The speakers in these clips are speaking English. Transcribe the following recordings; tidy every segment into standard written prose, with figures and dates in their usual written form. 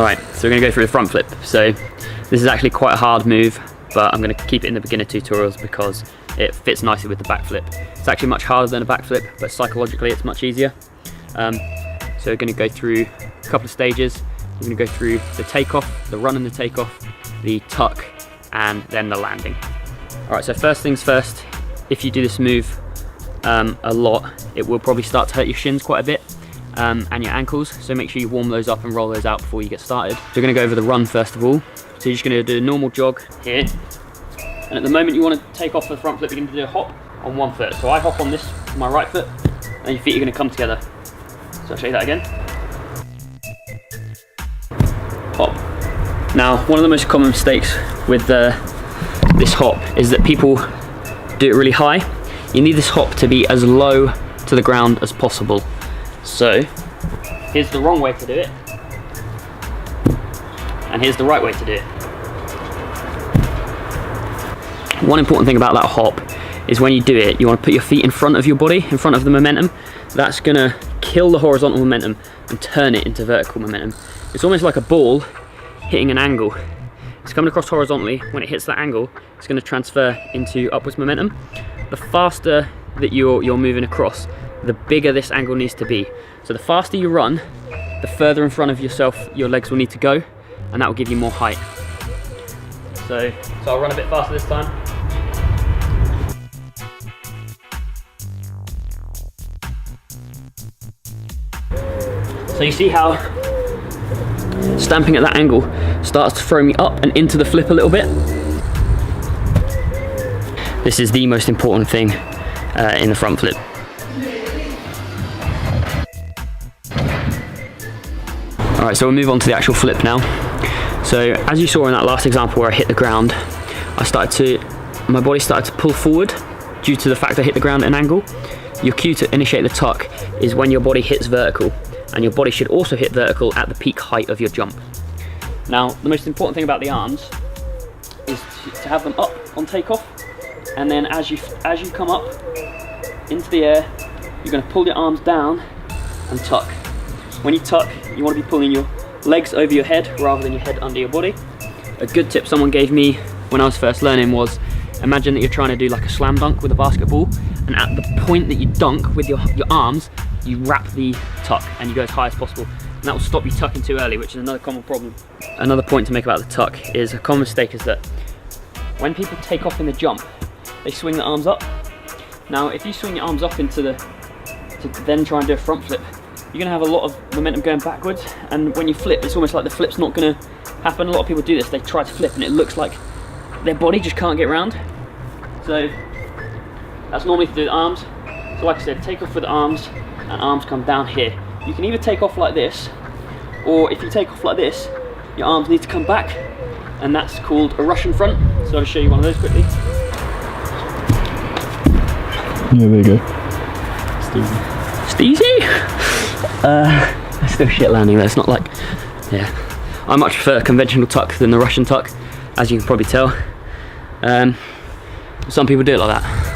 Alright, so we're going to go through the front flip. So this is actually quite a hard move, but I'm going to keep it in the beginner tutorials because it fits nicely with the back flip. It's actually much harder than a back flip, but psychologically it's much easier. So we're going to go through a couple of stages. We're going to go through the takeoff, the run and the takeoff, the tuck, and then the landing. Alright, so first things first, if you do this move a lot, it will probably start to hurt your shins quite a bit. And your ankles, so make sure you warm those up and roll those out before you get started. So we're going to go over the run first of all. So you're just going to do a normal jog here, and at the moment you want to take off the front flip, you're going to do a hop on one foot. So I hop on this, my right foot, and your feet are going to come together. So I'll show you that again. Hop. Now, one of the most common mistakes with this hop is that people do it really high. You need this hop to be as low to the ground as possible. So here's the wrong way to do it, and here's the right way to do it. One important thing about that hop is when you do it, you want to put your feet in front of your body, in front of the momentum. That's going to kill the horizontal momentum and turn it into vertical momentum. It's almost like a ball hitting an angle. It's coming across horizontally. When it hits that angle, it's going to transfer into upwards momentum. The faster that you're moving across, the bigger this angle needs to be. So the faster you run, the further in front of yourself your legs will need to go, and that will give you more height. So I'll run a bit faster this time. So you see how stamping at that angle starts to throw me up and into the flip a little bit? This is the most important thing in the front flip. Alright, so we'll move on to the actual flip now. So as you saw in that last example where I hit the ground, my body started to pull forward due to the fact I hit the ground at an angle. Your cue to initiate the tuck is when your body hits vertical, and your body should also hit vertical at the peak height of your jump. Now, the most important thing about the arms is to have them up on takeoff, and then as you come up into the air, you're going to pull your arms down and tuck. When you tuck, you want to be pulling your legs over your head rather than your head under your body. A good tip someone gave me when I was first learning was, imagine that you're trying to do like a slam dunk with a basketball, and at the point that you dunk with your arms, you wrap the tuck and you go as high as possible. And that will stop you tucking too early, which is another common problem. Another point to make about the tuck is a common mistake is that when people take off in the jump, they swing the arms up. Now, if you swing your arms up to then try and do a front flip, you're going to have a lot of momentum going backwards, and when you flip, it's almost like the flip's not going to happen. A lot of people do this, they try to flip and it looks like their body just can't get round. So that's normally to do with arms. So like I said, take off with the arms, and arms come down here. You can either take off like this, or if you take off like this, your arms need to come back, and that's called a Russian front. So I'll show you one of those quickly. Yeah, there you go. Steezy? It's still shit landing though, it's not like, yeah. I much prefer conventional tuck than the Russian tuck, as you can probably tell. Some people do it like that.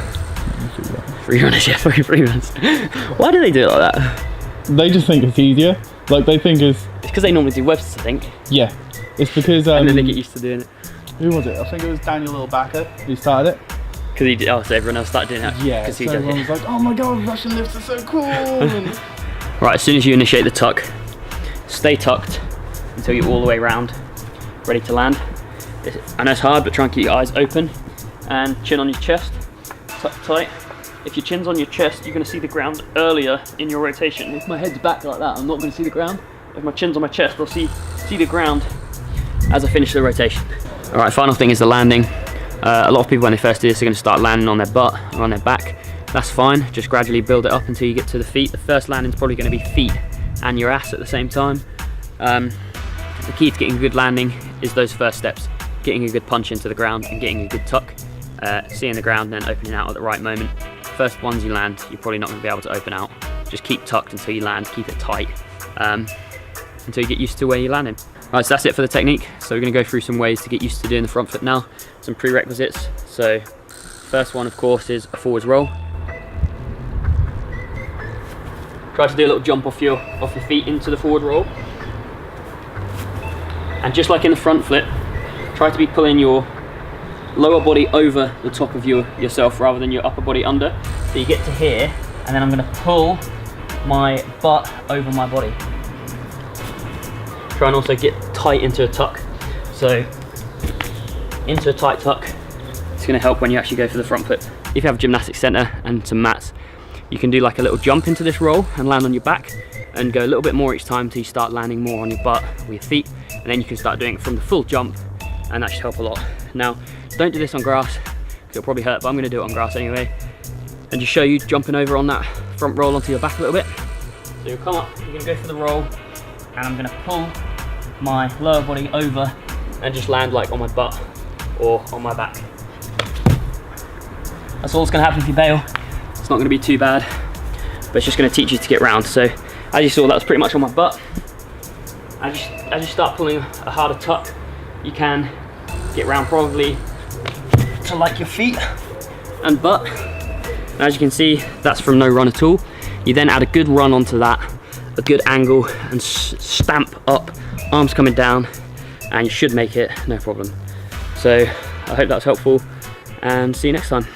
Freerunners, yeah, fucking freerunners. Why do they do it like that? They just think it's easier. Like, they think it's because they normally do webs, I think. Yeah, it's because and then they get used to doing it. Who was it? I think it was Daniel Little-Backer who started it. Because he did, oh, so everyone else started doing it. Yeah, so everyone was like, oh my god, Russian lifts are so cool. And right, as soon as you initiate the tuck, stay tucked until you're all the way around, ready to land. I know it's hard, but try and keep your eyes open and chin on your chest, tuck tight. If your chin's on your chest, you're going to see the ground earlier in your rotation. If my head's back like that, I'm not going to see the ground. If my chin's on my chest, I'll see the ground as I finish the rotation. All right, final thing is the landing. A lot of people when they first do this are going to start landing on their butt or on their back. That's fine, just gradually build it up until you get to the feet. The first landing is probably going to be feet and your ass at the same time. The key to getting a good landing is those first steps, getting a good punch into the ground and getting a good tuck, seeing the ground and then opening out at the right moment. First ones you land, you're probably not going to be able to open out. Just keep tucked until you land, keep it tight, until you get used to where you're landing. Right, so that's it for the technique. So we're going to go through some ways to get used to doing the front flip now, some prerequisites. So first one, of course, is a forwards roll. Try to do a little jump off your feet into the forward roll. And just like in the front flip, try to be pulling your lower body over the top of yourself rather than your upper body under. So you get to here, and then I'm gonna pull my butt over my body. Try and also get tight into a tuck. So into a tight tuck, it's gonna help when you actually go for the front flip. If you have a gymnastics center and some mats, you can do like a little jump into this roll and land on your back and go a little bit more each time till you start landing more on your butt or your feet, and then you can start doing it from the full jump, and that should help a lot. Now, don't do this on grass, because it'll probably hurt, but I'm gonna do it on grass anyway, and just show you jumping over on that front roll onto your back a little bit. So you'll come up, you're gonna go for the roll, and I'm gonna pull my lower body over and just land like on my butt or on my back. That's all that's gonna happen if you bail. It's not gonna be too bad, but it's just gonna teach you to get round. So as you saw, that was pretty much on my butt. As you start pulling a harder tuck, you can get round probably to like your feet and butt. And as you can see, that's from no run at all. You then add a good run onto that, a good angle, and stamp up, arms coming down, and you should make it no problem. So I hope that's helpful, and see you next time.